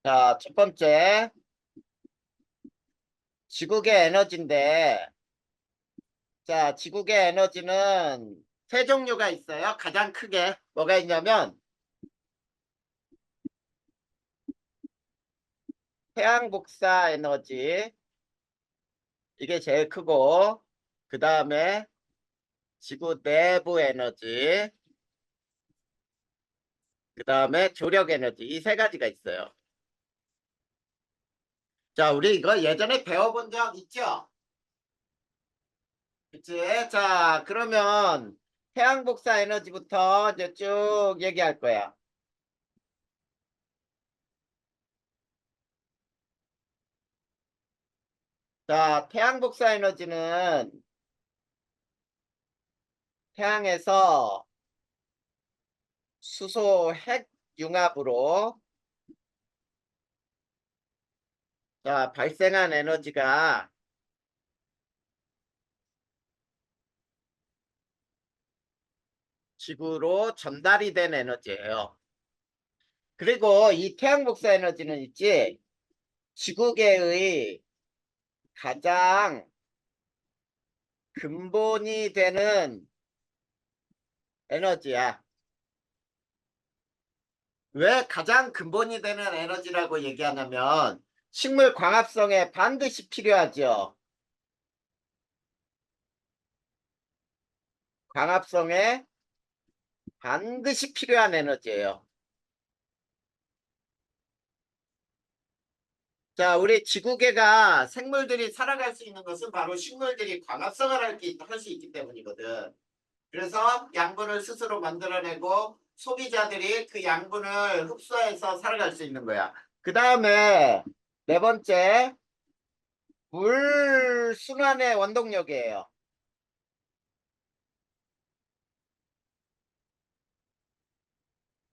자, 첫 번째, 지구계 에너지인데, 자, 지구계 에너지는 세 종류가 있어요. 가장 크게. 뭐가 있냐면, 태양 복사 에너지. 이게 제일 크고, 그 다음에 지구 내부 에너지. 그 다음에 조력 에너지. 이 세 가지가 있어요. 자, 우리 이거 예전에 배워본 적 있죠? 그치? 자, 그러면 태양 복사 에너지부터 이제 쭉 얘기할 거야. 자, 태양 복사 에너지는 태양에서 수소 핵 융합으로 자, 발생한 에너지가 지구로 전달이 된 에너지예요. 그리고 이 태양 복사 에너지는 있지, 지구계의 가장 근본이 되는 에너지야. 왜 가장 근본이 되는 에너지라고 얘기하냐면 식물 광합성에 반드시 필요하죠. 광합성에 반드시 필요한 에너지예요. 자, 우리 지구계가 생물들이 살아갈 수 있는 것은 바로 식물들이 광합성을 할 수 있기 때문이거든. 그래서 양분을 스스로 만들어내고 소비자들이 그 양분을 흡수해서 살아갈 수 있는 거야. 그 다음에 네 번째, 물 순환의 원동력이에요.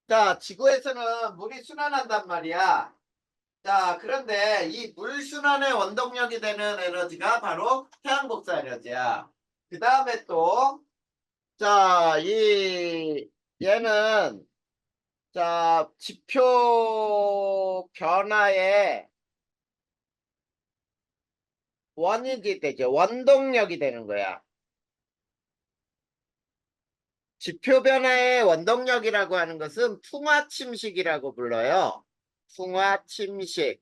자, 지구에서는 물이 순환한단 말이야. 자, 그런데 이 물 순환의 원동력이 되는 에너지가 바로 태양복사 에너지야. 그 다음에 또, 자, 얘는, 자, 지표 변화의 원인이 되죠. 원동력이 되는 거야. 지표 변화의 원동력이라고 하는 것은 풍화 침식이라고 불러요. 풍화 침식.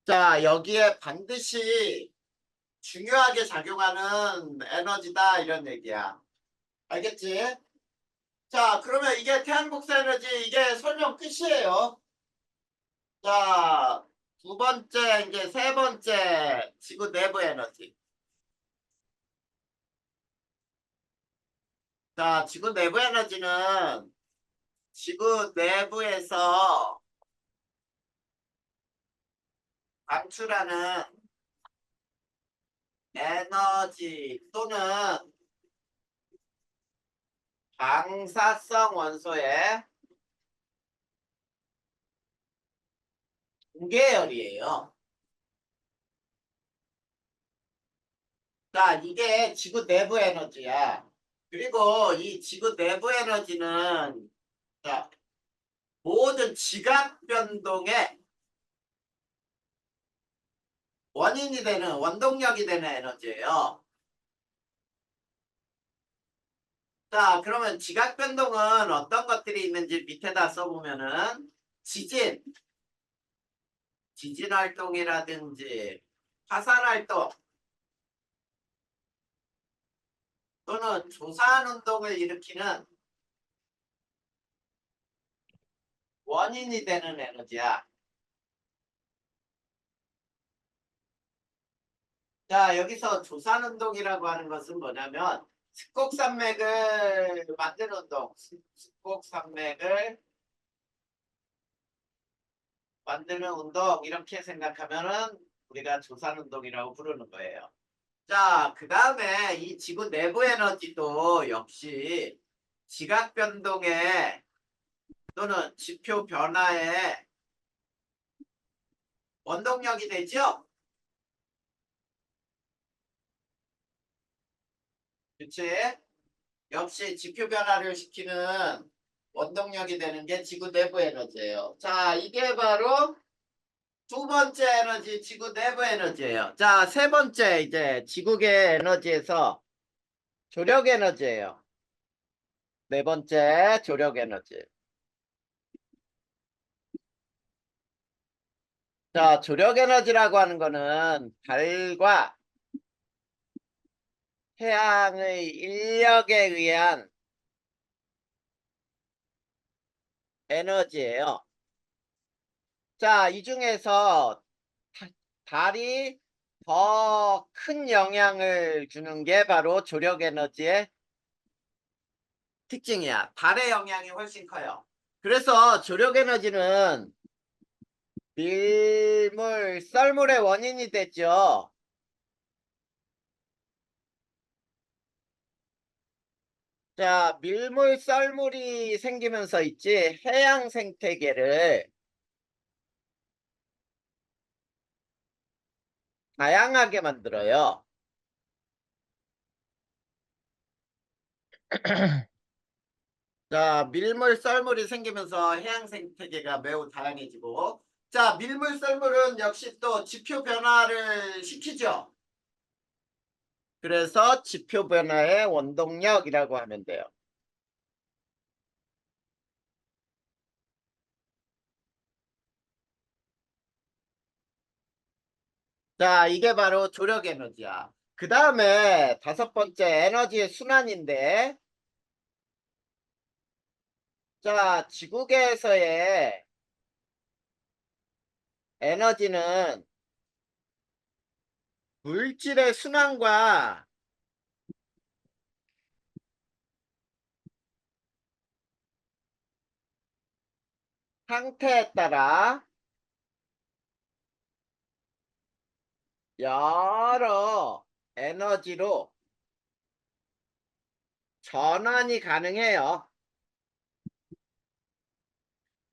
자, 여기에 반드시 중요하게 작용하는 에너지다 이런 얘기야. 알겠지? 자, 그러면 이게 태양복사 에너지 이게 설명 끝이에요. 자, 두 번째 이제 세 번째 지구 내부 에너지. 자, 지구 내부 에너지는 지구 내부에서 방출하는 에너지 또는 방사성 원소의 무게열이에요. 자, 이게 지구 내부 에너지야. 그리고 이 지구 내부 에너지는 자, 모든 지각 변동의 원인이 되는 원동력이 되는 에너지예요. 자, 그러면 지각 변동은 어떤 것들이 있는지 밑에다 써보면은 지진, 지진 활동이라든지 화산 활동 또는 조산 운동을 일으키는 원인이 되는 에너지야. 자, 여기서 조산 운동이라고 하는 것은 뭐냐면 습곡산맥을 만드는 운동, 습곡산맥을 만드는 운동 이렇게 생각하면은 우리가 조산 운동이라고 부르는 거예요. 자, 그 다음에 이 지구 내부 에너지도 역시 지각 변동에 또는 지표 변화에 원동력이 되죠? 그치? 역시 지표 변화를 시키는 원동력이 되는 게 지구 내부 에너지예요. 자, 이게 바로 두 번째 에너지, 지구 내부 에너지예요. 자, 세 번째 이제 지구계 에너지에서 조력 에너지예요. 네 번째 조력 에너지. 자, 조력 에너지라고 하는 거는 달과 태양의 인력에 의한 에너지예요. 자, 이 중에서 달이 더 큰 영향을 주는 게 바로 조력 에너지의 특징이야. 달의 영향이 훨씬 커요. 그래서 조력 에너지는 밀물, 썰물의 원인이 됐죠. 자, 밀물, 썰물이 생기면서 있지, 해양 생태계를 다양하게 만들어요. 자, 밀물, 썰물이 생기면서 해양 생태계가 매우 다양해지고, 자, 밀물, 썰물은 역시 또 지표 변화를 시키죠. 그래서 지표 변화의 원동력이라고 하면 돼요. 자, 이게 바로 조력 에너지야. 그 다음에 다섯 번째 에너지의 순환인데, 자, 지구계에서의 에너지는 물질의 순환과 상태에 따라 여러 에너지로 전환이 가능해요.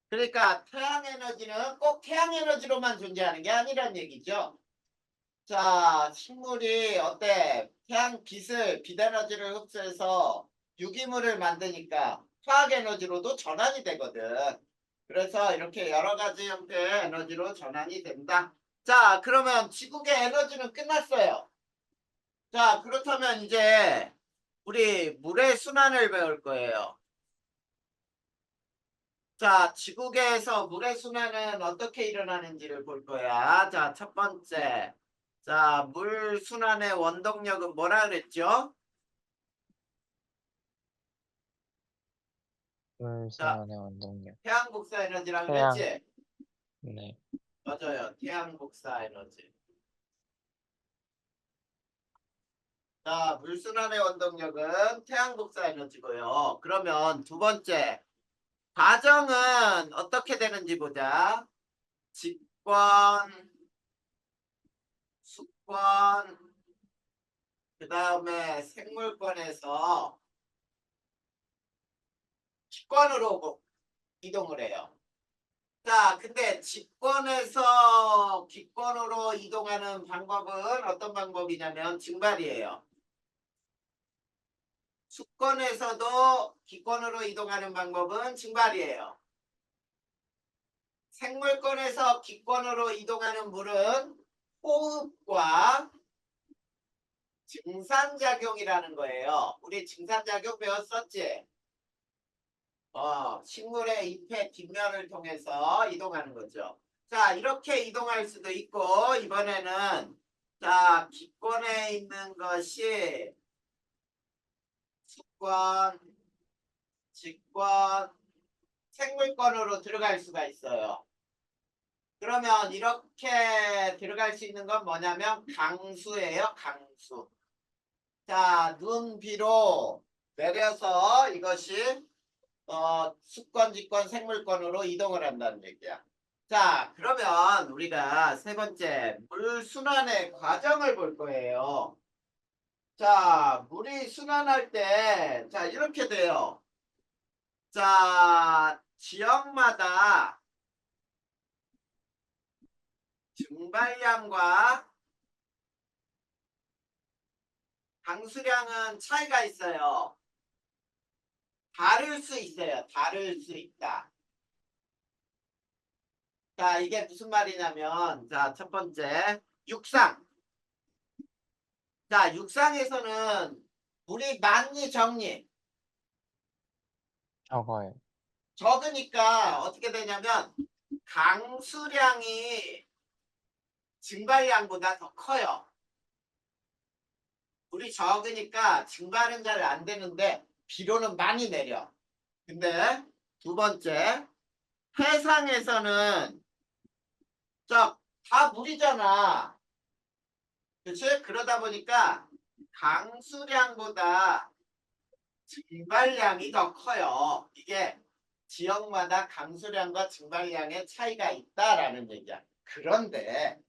그러니까 태양 에너지는 꼭 태양 에너지로만 존재하는 게 아니란 얘기죠. 자, 식물이 어때? 태양 빛을, 빛 에너지를 흡수해서 유기물을 만드니까 화학 에너지로도 전환이 되거든. 그래서 이렇게 여러 가지 형태의 에너지로 전환이 된다. 자, 그러면 지구의 에너지는 끝났어요. 자, 그렇다면 이제 우리 물의 순환을 배울 거예요. 자, 지구계에서 물의 순환은 어떻게 일어나는지를 볼 거야. 자, 첫 번째. 자, 물 순환의 원동력은 뭐라 그랬죠? 자, 물순환의 원동력. 태양 복사 에너지라 태양, 그랬지? 네. 맞아요. 태양 복사 에너지. 자, 물 순환의 원동력은 태양 복사 에너지고요. 그러면 두 번째. 과정은 어떻게 되는지 보자. 직권, 수권, 그 다음에 생물권에서 기권으로 이동을 해요. 자, 근데 직권에서 기권으로 이동하는 방법은 어떤 방법이냐면 증발이에요. 수권에서도 기권으로 이동하는 방법은 증발이에요. 생물권에서 기권으로 이동하는 물은 호흡과 증산작용이라는 거예요. 우리 증산작용 배웠었지? 식물의 잎의 뒷면을 통해서 이동하는 거죠. 자, 이렇게 이동할 수도 있고, 이번에는, 자, 기권에 있는 것이 수권, 직권, 생물권으로 들어갈 수가 있어요. 그러면 이렇게 들어갈 수 있는 건 뭐냐면 강수예요, 강수. 자, 눈, 비로 내려서 이것이 수권, 직권, 생물권으로 이동을 한다는 얘기야. 자, 그러면 우리가 세 번째 물 순환의 과정을 볼 거예요. 자, 물이 순환할 때, 자, 이렇게 돼요. 자, 지역마다 증발량과 강수량은 차이가 있어요. 다를 수 있어요. 다를 수 있다. 자, 이게 무슨 말이냐면, 자, 첫 번째, 육상. 자, 육상에서는 물이 많니 적니? 적어요. 적으니까 어떻게 되냐면 강수량이 증발량보다 더 커요. 물이 적으니까 증발은 잘 안 되는데 비료는 많이 내려. 근데 두 번째, 해상에서는 다 물이잖아. 그치? 그러다 보니까 강수량보다 증발량이 더 커요. 이게 지역마다 강수량과 증발량의 차이가 있다라는 얘기야. 그런데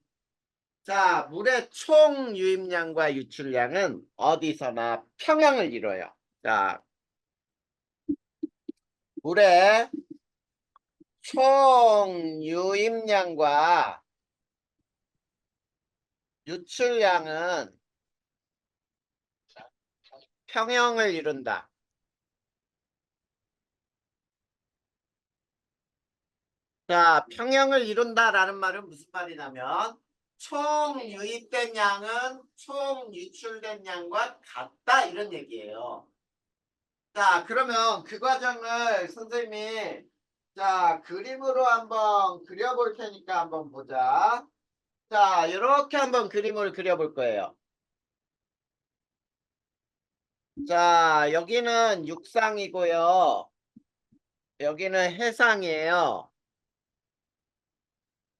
자, 물의 총 유입량과 유출량은 어디서나 평형을 이뤄요. 자, 물의 총 유입량과 유출량은 평형을 이룬다. 자, 평형을 이룬다라는 말은 무슨 말이냐면 총 유입된 양은 총 유출된 양과 같다 이런 얘기예요. 자, 그러면 그 과정을 선생님이 자, 그림으로 한번 그려볼 테니까 한번 보자. 자, 이렇게 한번 그림을 그려볼 거예요. 자, 여기는 육상이고요. 여기는 해상이에요.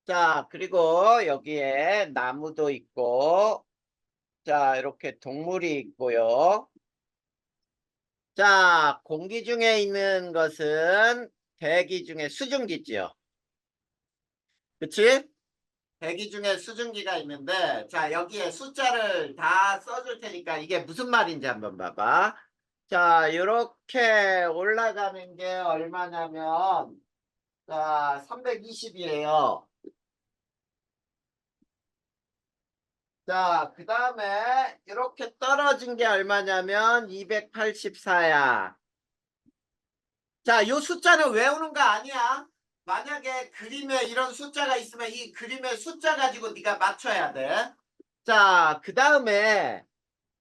자, 그리고 여기에 나무도 있고, 자, 이렇게 동물이 있고요. 자, 공기 중에 있는 것은 대기 중에 수증기지요. 그치? 대기 중에 수증기가 있는데, 자, 여기에 숫자를 다 써줄 테니까 이게 무슨 말인지 한번 봐봐. 자, 이렇게 올라가는 게 얼마냐면, 자, 320이에요. 자, 그 다음에 이렇게 떨어진 게 얼마냐면 284야. 자, 요 숫자는 외우는 거 아니야. 만약에 그림에 이런 숫자가 있으면 이 그림의 숫자 가지고 네가 맞춰야 돼. 자, 그 다음에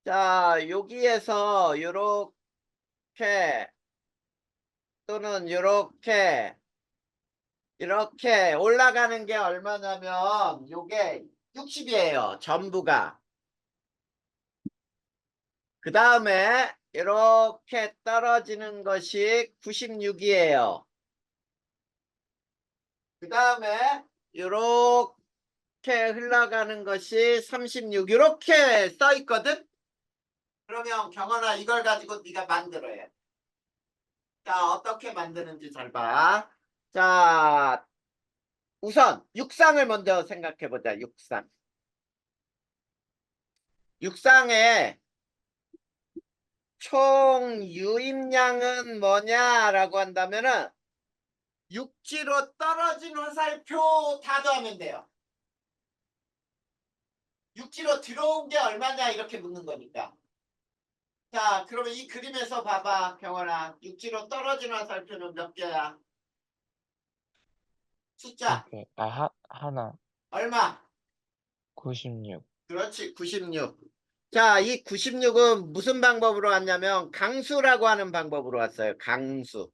자, 여기에서 요렇게 또는 요렇게 이렇게 올라가는 게 얼마냐면 요게 60이에요. 전부가. 그 다음에 이렇게 떨어지는 것이 96이에요. 그 다음에 이렇게 흘러가는 것이 36 이렇게 써 있거든. 그러면 경원아 이걸 가지고 네가 만들어야 돼. 자, 어떻게 만드는지 잘 봐. 자, 우선 육상을 먼저 생각해 보자. 육상. 육상의 총 유입량은 뭐냐라고 한다면은 육지로 떨어진 화살표 다 더하면 돼요. 육지로 들어온 게 얼마냐 이렇게 묻는 거니까. 자, 그러면 이 그림에서 봐봐, 경원아. 육지로 떨어진 화살표는 몇 개야? 숫자. 두 개. 하나. 얼마? 96. 그렇지, 96. 자, 이 96은 무슨 방법으로 왔냐면 강수라고 하는 방법으로 왔어요. 강수.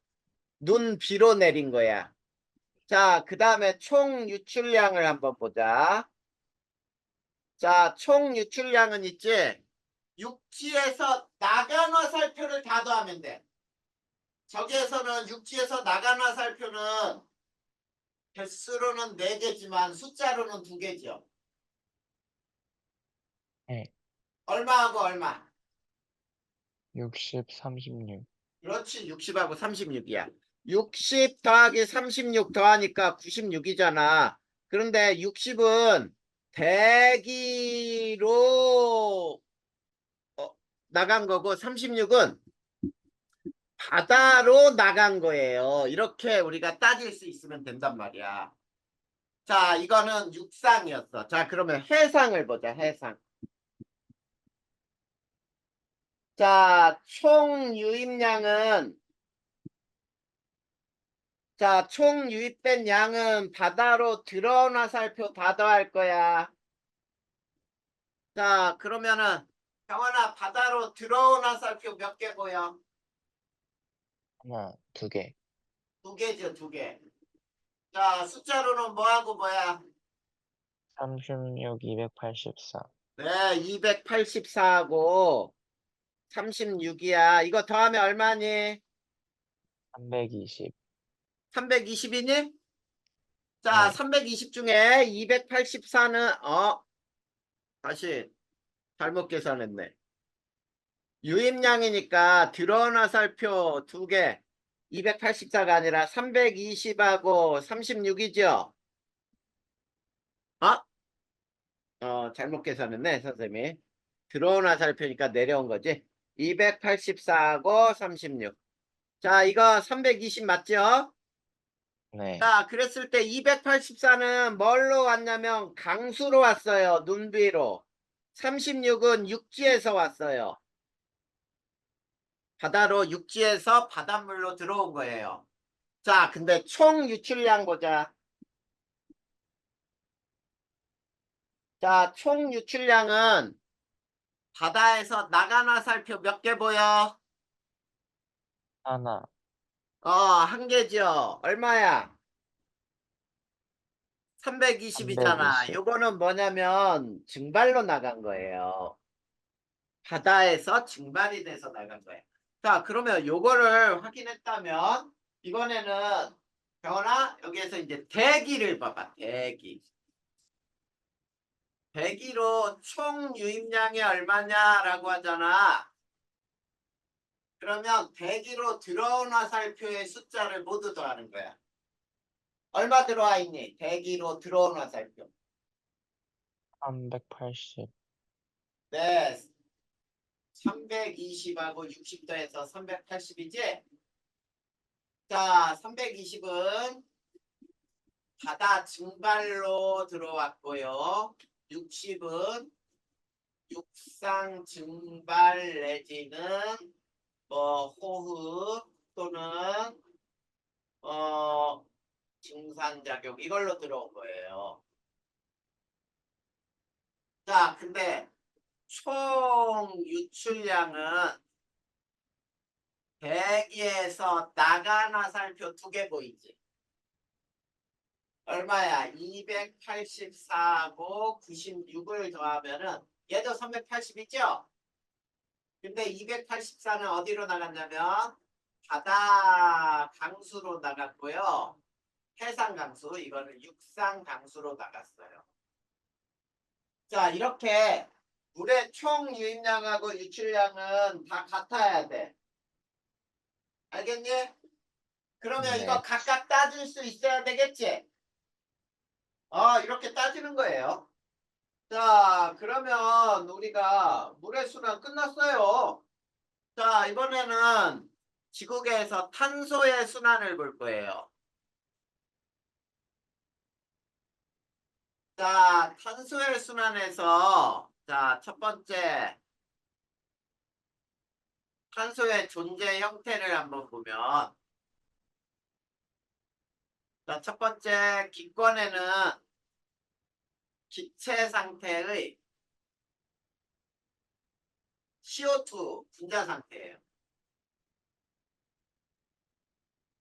눈 비로 내린 거야. 자, 그 다음에 총 유출량을 한번 보자. 자, 총 유출량은 있지? 육지에서 나간 화살표를 다 더하면 돼. 저기에서는 육지에서 나간 화살표는 개수로는 4개지만 숫자로는 2개죠. 네. 얼마하고 얼마? 60, 36. 그렇지, 60하고 36이야. 60 더하기 36 더하니까 96이잖아. 그런데 60은 대기로 나간 거고 36은 바다로 나간 거예요. 이렇게 우리가 따질 수 있으면 된단 말이야. 자, 이거는 육상이었어. 자, 그러면 해상을 보자, 해상. 자, 총 유입량은 자, 총 유입된 양은 바다로 들어온 화살표 다 더할 거야. 자, 그러면은 경원아 바다로 들어온 화살표 몇 개 보여? 하나, 2개. 2개죠, 2개. 자, 숫자로는 뭐하고 뭐야? 36, 284. 네, 284하고 36이야. 이거 더하면 얼마니? 320. 320이니? 자, 네. 320 중에 284는 다시 잘못 계산했네. 유입량이니까 들어온 화살표 2개. 284가 아니라 320하고 36이죠? 어? 잘못 계산했네, 선생님이. 들어온 화살표니까 내려온 거지. 284하고 36. 자, 이거 320 맞죠? 네. 자, 그랬을 때 284는 뭘로 왔냐면 강수로 왔어요. 눈비로. 36은 육지에서 왔어요. 바다로 육지에서 바닷물로 들어온 거예요. 자, 근데 총 유출량 보자. 자, 총 유출량은 바다에서 나간 화살표 몇 개 보여? 하나, 한 개죠. 얼마야? 320이잖아. 320. 요거는 뭐냐면 증발로 나간 거예요. 바다에서 증발이 돼서 나간 거예요. 자, 그러면 요거를 확인했다면 이번에는 병원아 여기에서 이제 대기를 봐봐. 대기. 대기로 총 유입량이 얼마냐라고 하잖아. 그러면 대기로 들어온 화살표의 숫자를 모두 더하는 거야. 얼마 들어와 있니? 대기로 들어온 화살표. 380. 네. 320하고 60 더해서 380이지? 자, 320은 바다 증발로 들어왔고요. 60은 육상 증발 내지는 뭐 호흡 또는 증산작용 이걸로 들어온 거예요. 자, 근데 총 유출량은 대기에서 나간 화살표 2개 보이지? 얼마야? 284하고 96을 더하면은 얘도 380이죠? 근데 284는 어디로 나갔냐면 바다 강수로 나갔고요. 해상 강수, 이거는 육상 강수로 나갔어요. 자, 이렇게 물의 총 유입량하고 유출량은 다 같아야 돼. 알겠니? 그러면 이거 네. 각각 따질 수 있어야 되겠지? 이렇게 따지는 거예요. 자, 그러면 우리가 물의 순환 끝났어요. 자, 이번에는 지구계에서 탄소의 순환을 볼 거예요. 자, 탄소의 순환에서 자, 첫 번째 탄소의 존재 형태를 한번 보면 자, 첫 번째 기권에는 기체 상태의 CO2 분자 상태예요.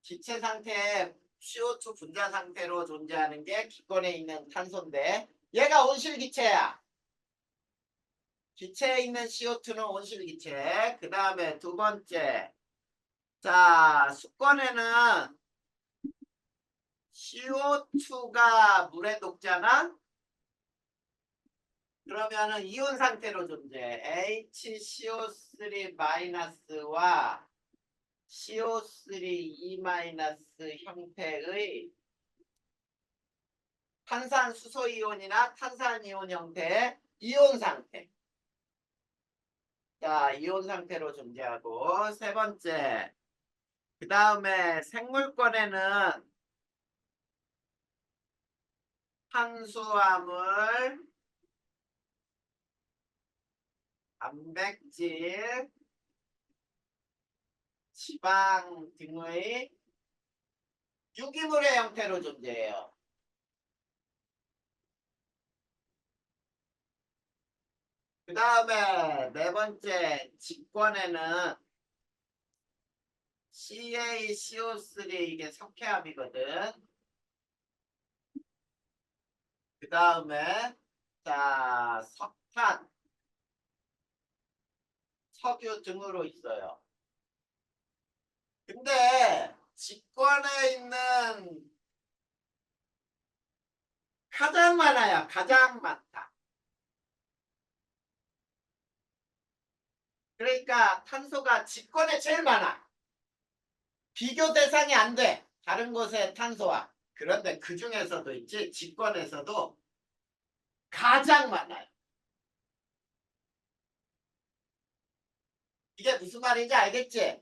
기체 상태의 CO2 분자 상태로 존재하는 게 기권에 있는 탄소인데 얘가 온실기체야. 기체에 있는 CO2는 온실기체. 그 다음에 두 번째 자 수권에는 CO2가 물에 녹잖아. 그러면은 이온 상태로 존재. HCO3-와 CO3E- 형태의 탄산수소이온이나 탄산이온 형태의 이온 상태. 자, 이온 상태로 존재하고 세 번째. 그 다음에 생물권에는 탄수화물, 단백질, 지방 등의 유기물의 형태로 존재해요. 그 다음에 네 번째 직권에는 CaCO3 이게 석회암이거든. 그 다음에 자 석탄, 석유 등으로 있어요. 근데 직권에 있는 가장 많아요. 가장 많다. 그러니까 탄소가 직권에 제일 많아. 비교 대상이 안 돼. 다른 곳의 탄소와. 그런데 그 중에서도 있지. 직권에서도 가장 많아요. 이게 무슨 말인지 알겠지?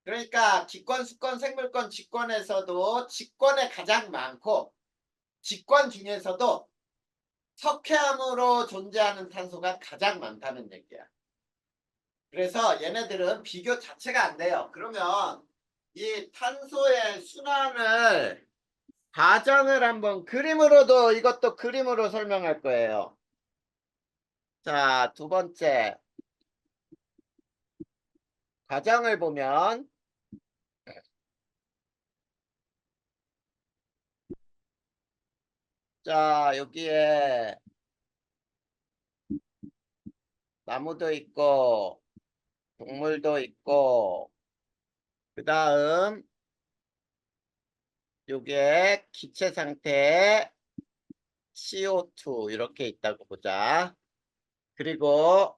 그러니까 기권, 수권, 생물권, 직권에서도 직권에 가장 많고 직권 중에서도 석회암으로 존재하는 탄소가 가장 많다는 얘기야. 그래서 얘네들은 비교 자체가 안 돼요. 그러면 이 탄소의 순환을 과정을 한번 그림으로도 이것도 그림으로 설명할 거예요. 자, 두 번째 과정을 보면 자, 여기에 나무도 있고 동물도 있고 그 다음 요게 기체 상태에 CO2 이렇게 있다고 보자. 그리고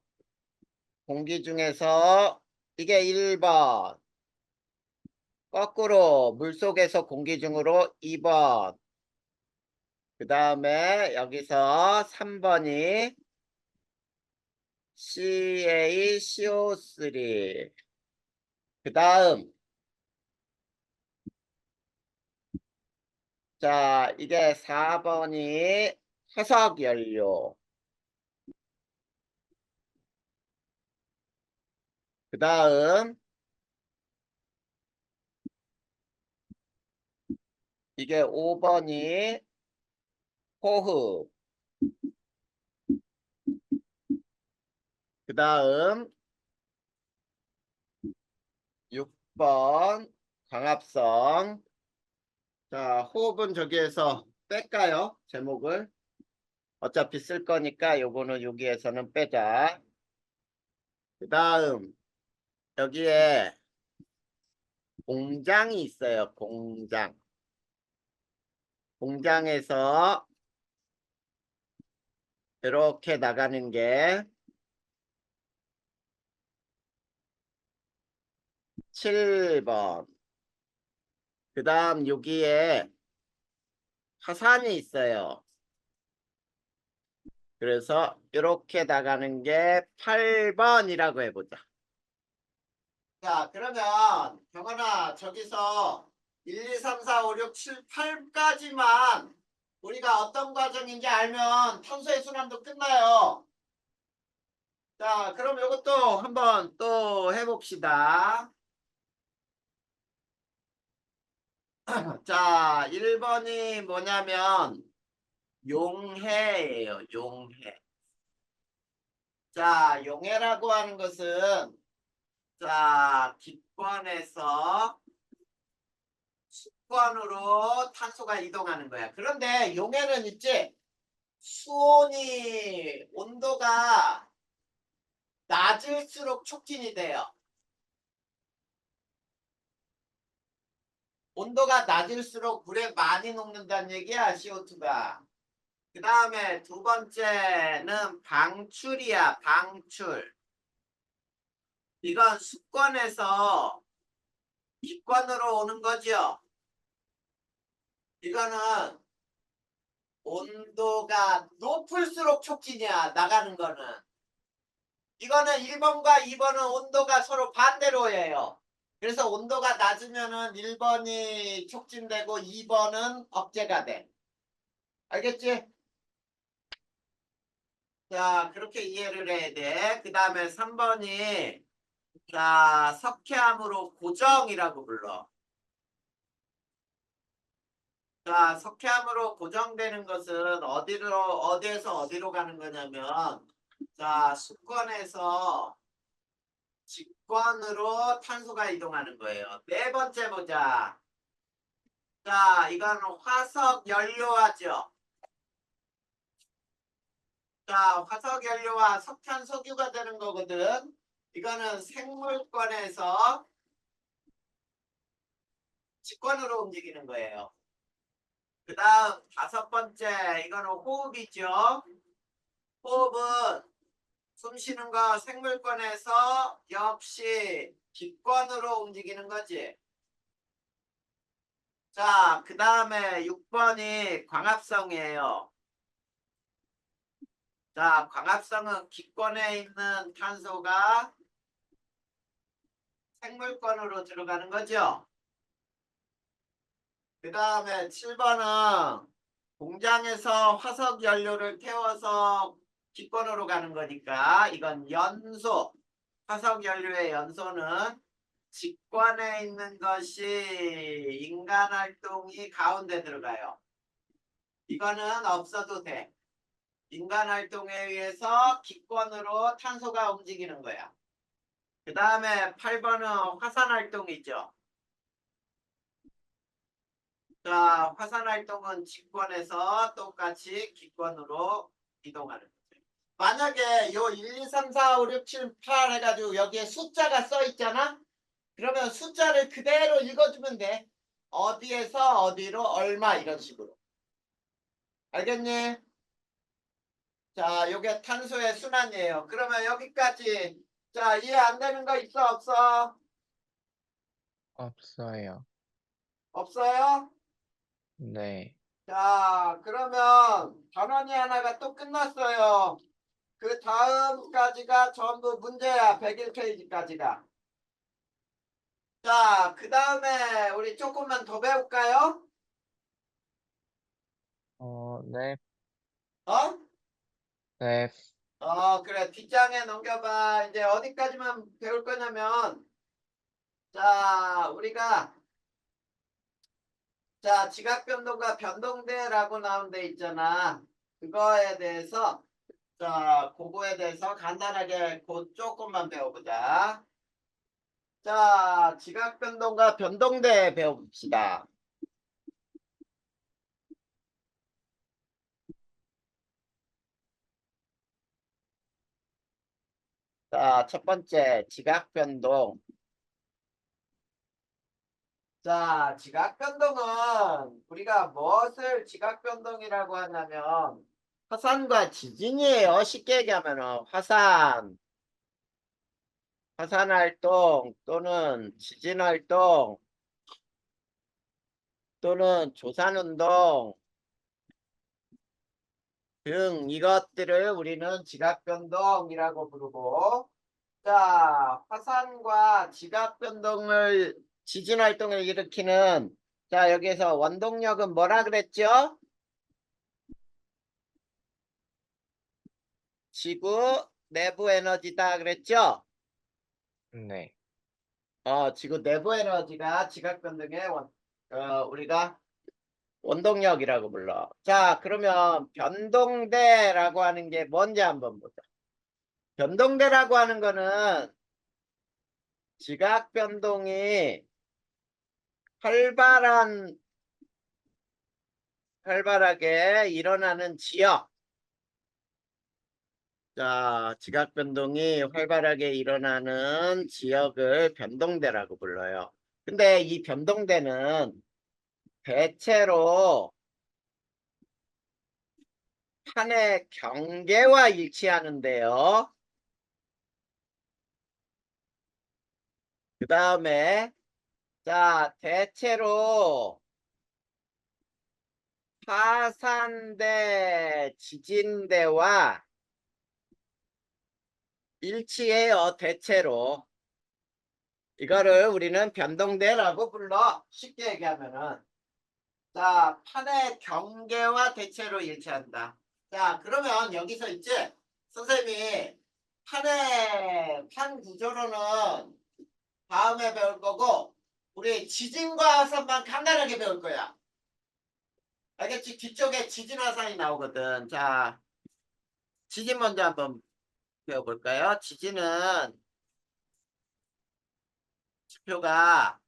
공기 중에서 이게 1번 거꾸로 물속에서 공기 중으로 2번 그 다음에 여기서 3번이 CaCO3 그 다음 자 이게 4번이 화석연료 그 다음 이게 5번이 호흡 그 다음 6번 광합성 자 호흡은 저기에서 뺄까요? 제목을 어차피 쓸 거니까 요거는 여기에서는 빼자. 그 다음 여기에 공장이 있어요. 공장. 공장에서 이렇게 나가는 게 7번. 그 다음 여기에 화산이 있어요. 그래서 이렇게 나가는 게 8번이라고 해보자. 자, 그러면 경원아 저기서 1, 2, 3, 4, 5, 6, 7, 8까지만 우리가 어떤 과정인지 알면 탄소의 순환도 끝나요. 자, 그럼 이것도 한번 또 해봅시다. 자, 1번이 뭐냐면 용해예요. 용해. 자, 용해라고 하는 것은 자, 기권에서 수권으로 탄소가 이동하는 거야. 그런데 용해는 있지? 수온이 온도가 낮을수록 촉진이 돼요. 온도가 낮을수록 물에 많이 녹는다는 얘기야, CO2가. 그 다음에 두 번째는 방출이야, 방출. 이건 수권에서 기권으로 오는 거죠. 이거는 온도가 높을수록 촉진이야, 나가는 거는. 이거는 1번과 2번은 온도가 서로 반대로 해요. 그래서 온도가 낮으면은 1번이 촉진되고 2번은 억제가 돼. 알겠지? 자, 그렇게 이해를 해야 돼. 그 다음에 3번이 자, 석회암으로 고정이라고 불러. 자, 석회암으로 고정되는 것은 어디에서 어디로 가는 거냐면, 자, 수권에서 직권으로 탄소가 이동하는 거예요. 네 번째 보자. 자, 이건 화석 연료하죠. 자, 화석 연료와 석탄 석유가 되는 거거든. 이거는 생물권에서 직권으로 움직이는 거예요. 그 다음 다섯 번째, 이거는 호흡이죠. 호흡은 숨 쉬는 거 생물권에서 역시 기권으로 움직이는 거지. 자, 그 다음에 6번이 광합성이에요. 자, 광합성은 기권에 있는 탄소가 생물권으로 들어가는 거죠. 그 다음에 7번은 공장에서 화석 연료를 태워서 기권으로 가는 거니까 이건 연소. 화석 연료의 연소는 직권에 있는 것이 인간 활동이 가운데 들어가요. 이거는 없어도 돼. 인간 활동에 의해서 기권으로 탄소가 움직이는 거야. 그 다음에 8번은 화산 활동이죠. 자, 화산 활동은 직권에서 똑같이 기권으로 이동하는 거죠. 만약에 요 1, 2, 3, 4, 5, 6, 7, 8 해가지고 여기에 숫자가 써 있잖아? 그러면 숫자를 그대로 읽어주면 돼. 어디에서 어디로 얼마 이런 식으로. 알겠니? 자, 요게 탄소의 순환이에요. 그러면 여기까지. 자, 이해 안 되는 거 있어, 없어? 없어요. 없어요? 네. 자, 그러면 단원이 하나가 또 끝났어요. 그 다음까지가 전부 문제야. 101페이지까지가. 자, 그 다음에 우리 조금만 더 배울까요? 네. 어? 네. 그래. 뒷장에 넘겨봐. 이제 어디까지만 배울 거냐면, 자, 우리가, 자, 지각변동과 변동대라고 나온 데 있잖아. 그거에 대해서, 자, 그거에 대해서 간단하게 조금만 배워보자. 자, 지각변동과 변동대 배워봅시다. 자, 첫 번째, 지각변동. 자, 지각변동은 우리가 무엇을 지각변동이라고 하냐면 화산과 지진이에요. 쉽게 얘기하면 화산활동 또는 지진활동 또는 조산운동 등 이것들을 우리는 지각변동이라고 부르고, 자, 화산과 지각변동을 지진활동을 일으키는, 자, 여기에서 원동력은 뭐라 그랬죠? 지구 내부 에너지다 그랬죠? 네. 지구 내부 에너지가 지각변동의 우리가 원동력이라고 불러. 자, 그러면 변동대라고 하는 게 뭔지 한번 보자. 변동대라고 하는 거는 지각변동이 활발하게 일어나는 지역. 자, 지각변동이 활발하게 일어나는 지역을 변동대라고 불러요. 근데 이 변동대는 대체로 판의 경계와 일치하는데요. 그 다음에, 자, 대체로 화산대, 지진대와 일치해요, 대체로. 이거를 우리는 변동대라고 불러. 쉽게 얘기하면은. 자, 판의 경계와 대체로 일치한다. 자, 그러면 여기서 있지? 선생님이 판 구조로는 다음에 배울 거고, 우리 지진과 화산만 간단하게 배울 거야. 알겠지? 뒤쪽에 지진 화산이 나오거든. 자, 지진 먼저 한번 배워볼까요? 지진은 지표가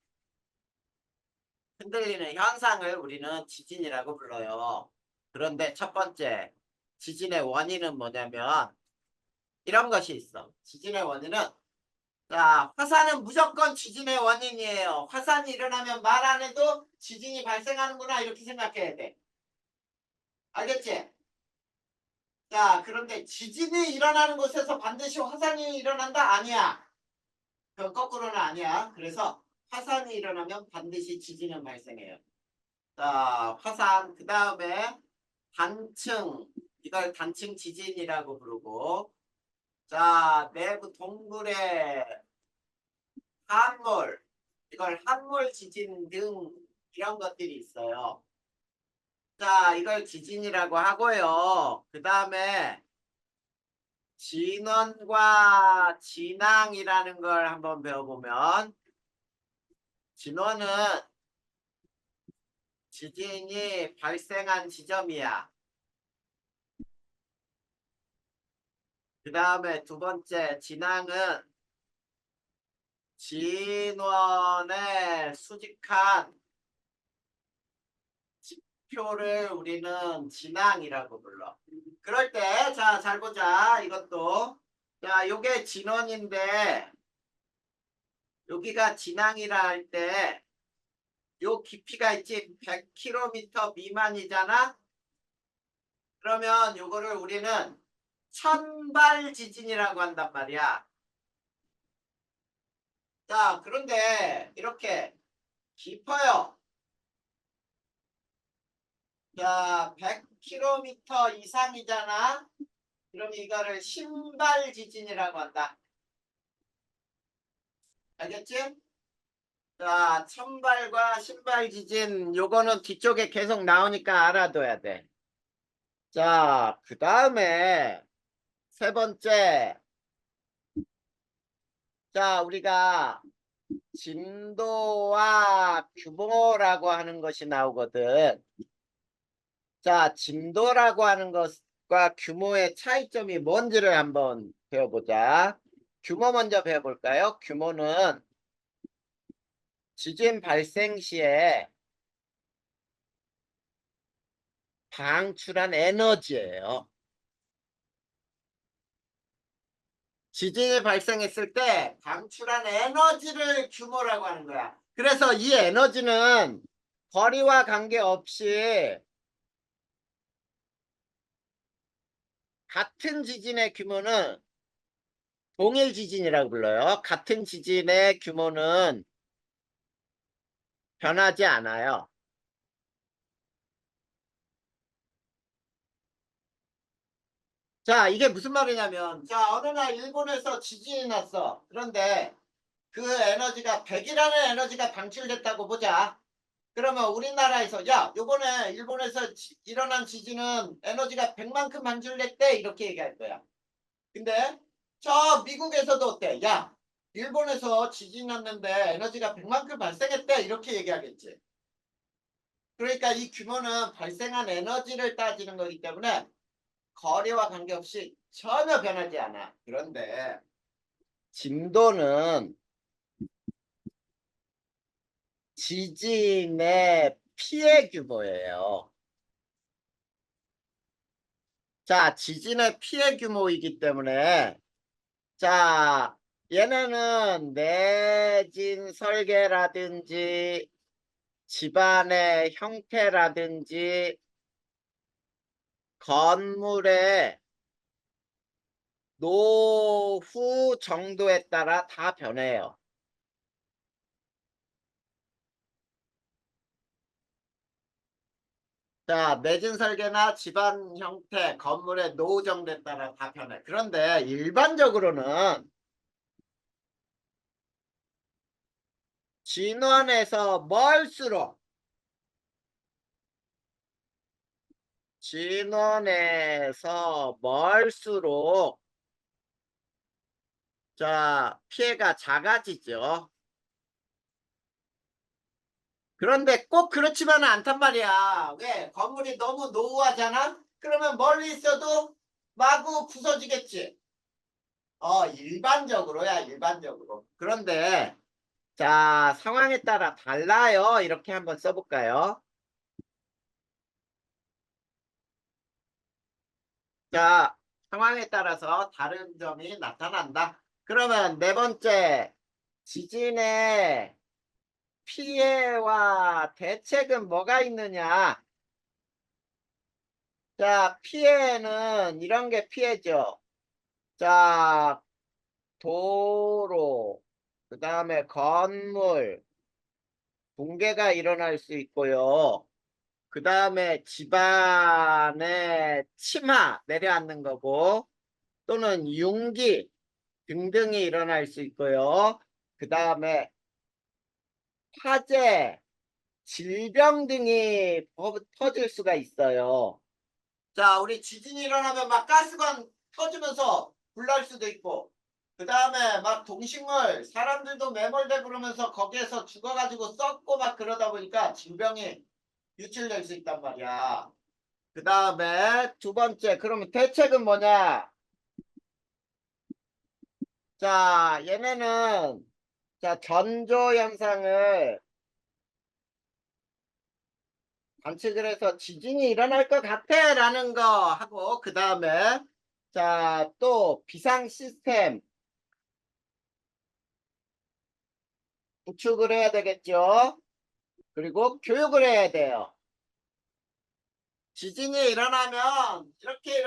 흔들리는 현상을 우리는 지진이라고 불러요. 그런데 첫 번째, 지진의 원인은 뭐냐면 이런 것이 있어. 지진의 원인은 자, 화산은 무조건 지진의 원인이에요. 화산이 일어나면 말 안 해도 지진이 발생하는구나 이렇게 생각해야 돼. 알겠지? 자, 그런데 지진이 일어나는 곳에서 반드시 화산이 일어난다? 아니야. 그건 거꾸로는 아니야. 그래서 화산이 일어나면 반드시 지진은 발생해요. 자, 화산, 그 다음에 단층, 이걸 단층 지진이라고 부르고, 자, 내부 동굴의 함몰, 이걸 함몰 지진 등 이런 것들이 있어요. 자, 이걸 지진이라고 하고요. 그 다음에 진원과 진앙이라는 걸 한번 배워보면, 진원은 지진이 발생한 지점이야. 그 다음에 두 번째, 진앙은 진원에 수직한 지표를 우리는 진앙이라고 불러. 그럴 때, 자, 잘 보자. 이것도. 자, 요게 진원인데, 여기가 진앙이라 할 때, 요 깊이가 있지, 100km 미만이잖아? 그러면 요거를 우리는 천발 지진이라고 한단 말이야. 자, 그런데 이렇게 깊어요. 자, 100km 이상이잖아? 그럼 이거를 신발 지진이라고 한다. 알겠지? 자, 천발과 신발 지진, 요거는 뒤쪽에 계속 나오니까 알아둬야 돼. 자, 그 다음에 세 번째. 자, 우리가 진도와 규모라고 하는 것이 나오거든. 자, 진도라고 하는 것과 규모의 차이점이 뭔지를 한번 배워보자. 규모 먼저 배워볼까요? 규모는 지진 발생 시에 방출한 에너지예요. 지진이 발생했을 때 방출한 에너지를 규모라고 하는 거야. 그래서 이 에너지는 거리와 관계없이 같은 지진의 규모는 동일 지진이라고 불러요. 같은 지진의 규모는 변하지 않아요. 자, 이게 무슨 말이냐면, 자, 어느 날 일본에서 지진이 났어. 그런데 그 에너지가 100이라는 에너지가 방출됐다고 보자. 그러면 우리나라에서, 야, 요번에 일본에서 일어난 지진은 에너지가 100만큼 방출됐대. 이렇게 얘기할 거야. 근데 저 미국에서도 어때? 야, 일본에서 지진 났는데 에너지가 100만큼 발생했대. 이렇게 얘기하겠지. 그러니까 이 규모는 발생한 에너지를 따지는 거기 때문에 거리와 관계없이 전혀 변하지 않아. 그런데 진도는 지진의 피해 규모예요. 자, 지진의 피해 규모이기 때문에 자, 얘네는 내진 설계라든지 집안의 형태라든지 건물의 노후 정도에 따라 다 변해요. 자, 내진 설계나 집안 형태, 건물의 노후 정도에 따라 다 변해. 그런데 일반적으로는 진원에서 멀수록 자, 피해가 작아지죠. 그런데 꼭 그렇지만은 않단 말이야. 왜? 건물이 너무 노후하잖아? 그러면 멀리 있어도 마구 부서지겠지. 일반적으로야, 일반적으로. 그런데, 자, 상황에 따라 달라요. 이렇게 한번 써볼까요? 자, 상황에 따라서 다른 점이 나타난다. 그러면 네 번째, 지진의 피해와 대책은 뭐가 있느냐? 자, 피해는 이런 게 피해죠. 자, 도로, 그 다음에 건물, 붕괴가 일어날 수 있고요. 그 다음에 집안의 침하, 내려앉는 거고, 또는 융기 등등이 일어날 수 있고요. 그 다음에 화재, 질병 등이 터질 수가 있어요. 자, 우리 지진이 일어나면 막 가스관 터지면서 불날 수도 있고, 그 다음에 막 동식물, 사람들도 매몰되고 그러면서 거기에서 죽어가지고 썩고 막 그러다 보니까 질병이 유출될 수 있단 말이야. 그 다음에 두 번째, 그러면 대책은 뭐냐? 자, 얘네는, 자, 전조 현상을 관측을 해서 지진이 일어날 것 같아 라는 거 하고, 그 다음에, 자, 또 비상 시스템 구축을 해야 되겠죠. 그리고 교육을 해야 돼요. 지진이 일어나면 이렇게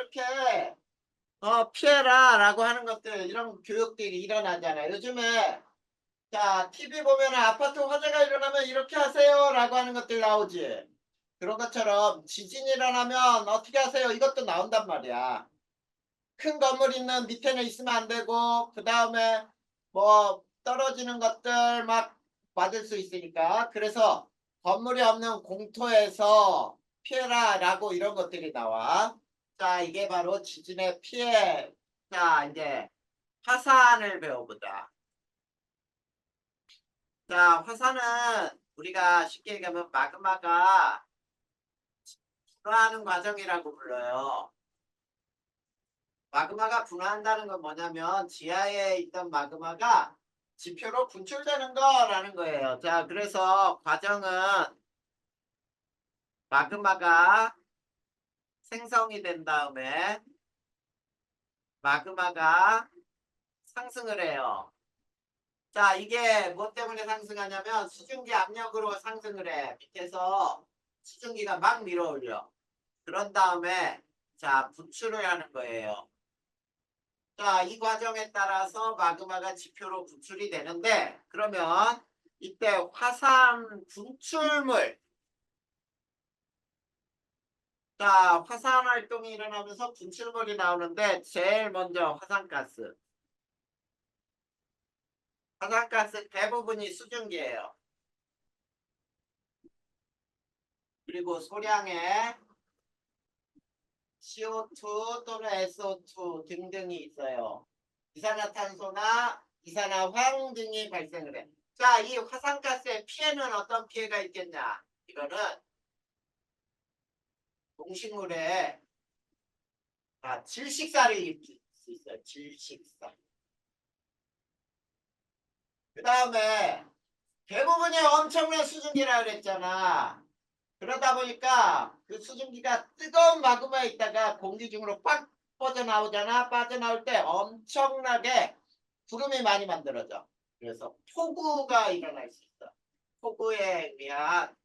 피해라 라고 하는 것들, 이런 교육들이 일어나잖아요. 요즘에 자 TV 보면 아파트 화재가 일어나면 이렇게 하세요 라고 하는 것들 나오지. 그런 것처럼 지진이 일어나면 어떻게 하세요 이것도 나온단 말이야. 큰 건물 있는 밑에는 있으면 안 되고, 그 다음에 뭐 떨어지는 것들 막 맞을 수 있으니까, 그래서 건물이 없는 공터에서 피해라 라고 이런 것들이 나와. 자, 이게 바로 지진의 피해. 자, 이제 화산을 배워보자. 자, 화산은 우리가 쉽게 얘기하면 마그마가 분화하는 과정이라고 불러요. 마그마가 분화한다는 건 뭐냐면 지하에 있던 마그마가 지표로 분출되는 거라는 거예요. 자, 그래서 과정은 마그마가 생성이 된 다음에 마그마가 상승을 해요. 자, 이게 뭐 때문에 상승하냐면 수증기 압력으로 상승을 해. 밑에서 수증기가 막 밀어올려. 그런 다음에 자, 분출을 하는 거예요. 자, 이 과정에 따라서 마그마가 지표로 분출이 되는데, 그러면 이때 화산 분출물, 자, 화산 활동이 일어나면서 분출물이 나오는데, 제일 먼저 화산가스. 화산가스 대부분이 수증기예요. 그리고 소량의 CO2 또는 SO2 등등이 있어요. 이산화탄소나 이산화황 등이 발생을 해. 자, 이 화산가스의 피해는 어떤 피해가 있겠냐? 이거는 동식물에 질식사를 일으킬 수 있어요. 질식사. 그 다음에 대부분이 엄청난 수증기라 그랬잖아. 그러다 보니까 그 수증기가 뜨거운 마그마에 있다가 공기 중으로 팍 빠져나오잖아. 빠져나올 때 엄청나게 구름이 많이 만들어져. 그래서 폭우가 일어날 수 있어. 폭우에 의한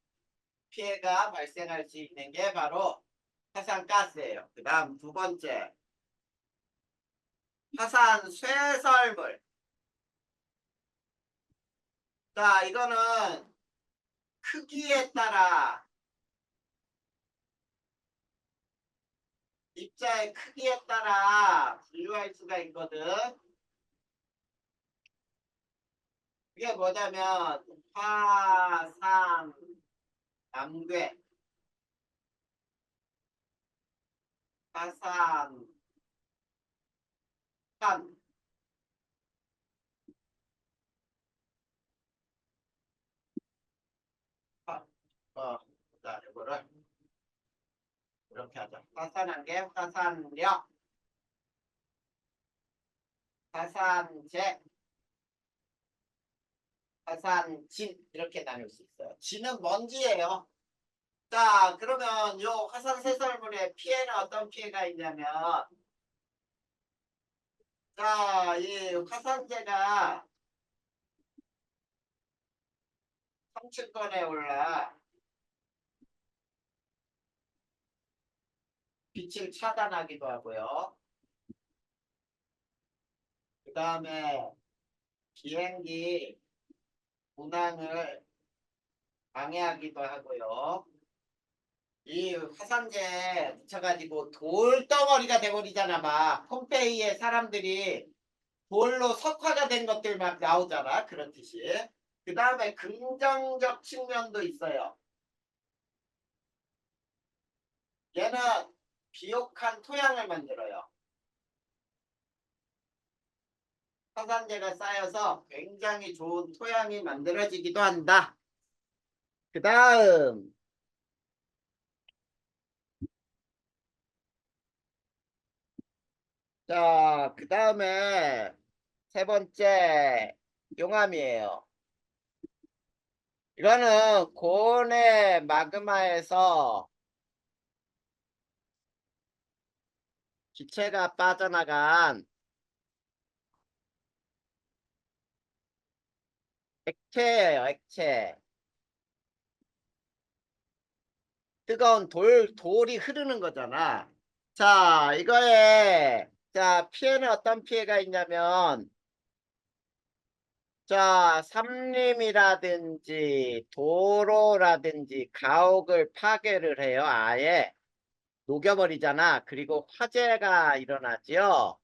피해가 발생할 수 있는 게 바로 화산가스예요. 그 다음 두 번째, 화산 쇠설물. 자, 이거는 크기에 따라, 입자의 크기에 따라 분류할 수가 있거든. 그게 뭐냐면 화산 남괴, 화산 산, 자, 이거를 이렇게 하자. 화산한 게 화산력, 화산재, 화산진 이렇게 나눌 수 있어요. 진은 먼지예요. 자, 그러면 요 화산 세설물의 피해는 어떤 피해가 있냐면, 자, 이 화산재가 성층권에 올라 빛을 차단하기도 하고요. 그 다음에 비행기 운항을 방해하기도 하고요. 이 화산재 묻혀가지고 돌덩어리가 돼버리잖아. 막 폼페이에 사람들이 돌로 석화가 된 것들 막 나오잖아. 그렇듯이. 그 다음에 긍정적 측면도 있어요. 얘는 비옥한 토양을 만들어요. 화산재가 쌓여서 굉장히 좋은 토양이 만들어지기도 한다. 그 다음, 자, 그 다음에 세 번째 용암이에요. 이거는 고온의 마그마에서 기체가 빠져나간 액체예요, 액체. 뜨거운 돌이 흐르는 거잖아. 자, 자, 피해는 어떤 피해가 있냐면, 자, 산림이라든지 도로라든지 가옥을 파괴를 해요, 아예. 녹여버리잖아. 그리고 화재가 일어나지요.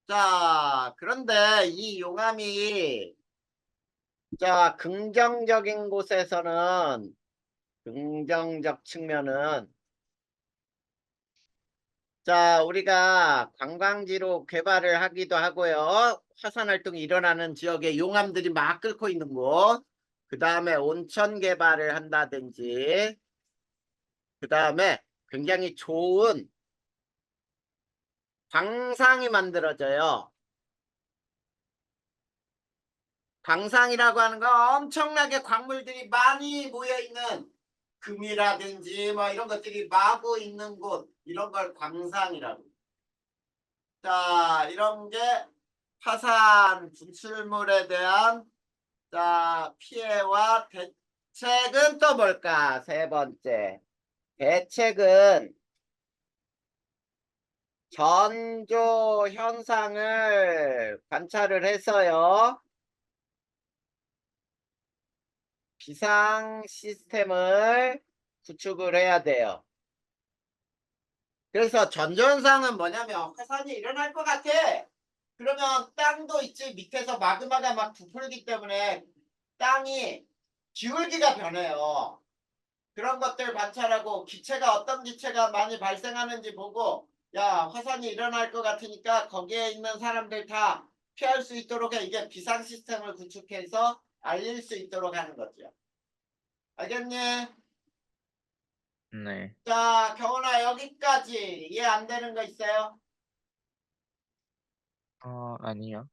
자, 그런데 이 용암이, 자, 긍정적인 곳에서는, 긍정적 측면은, 자, 우리가 관광지로 개발을 하기도 하고요. 화산 활동이 일어나는 지역에 용암들이 막 끓고 있는 곳. 그 다음에 온천 개발을 한다든지, 그 다음에 굉장히 좋은 광상이 만들어져요. 광상이라고 하는 건 엄청나게 광물들이 많이 모여있는 금이라든지 뭐 이런 것들이 마구 있는 곳, 이런 걸 광상이라고. 자, 이런 게 화산 분출물에 대한 자, 피해와 대책은 또 뭘까? 세 번째. 대책은 전조 현상을 관찰을 해서요. 비상 시스템을 구축을 해야 돼요. 그래서 전조현상은 뭐냐면 화산이 일어날 것 같아. 그러면 땅도 있지 밑에서 마그마가 막 부풀기 때문에 땅이 기울기가 변해요. 그런 것들 관찰하고 기체가 어떤 기체가 많이 발생하는지 보고 야 화산이 일어날 것 같으니까 거기에 있는 사람들 다 피할 수 있도록 해. 이게 비상 시스템을 구축해서 알릴 수 있도록 하는 거죠. 알겠니? 네. 자, 경훈아 여기까지 이해 안 되는 거 있어요? 아니요.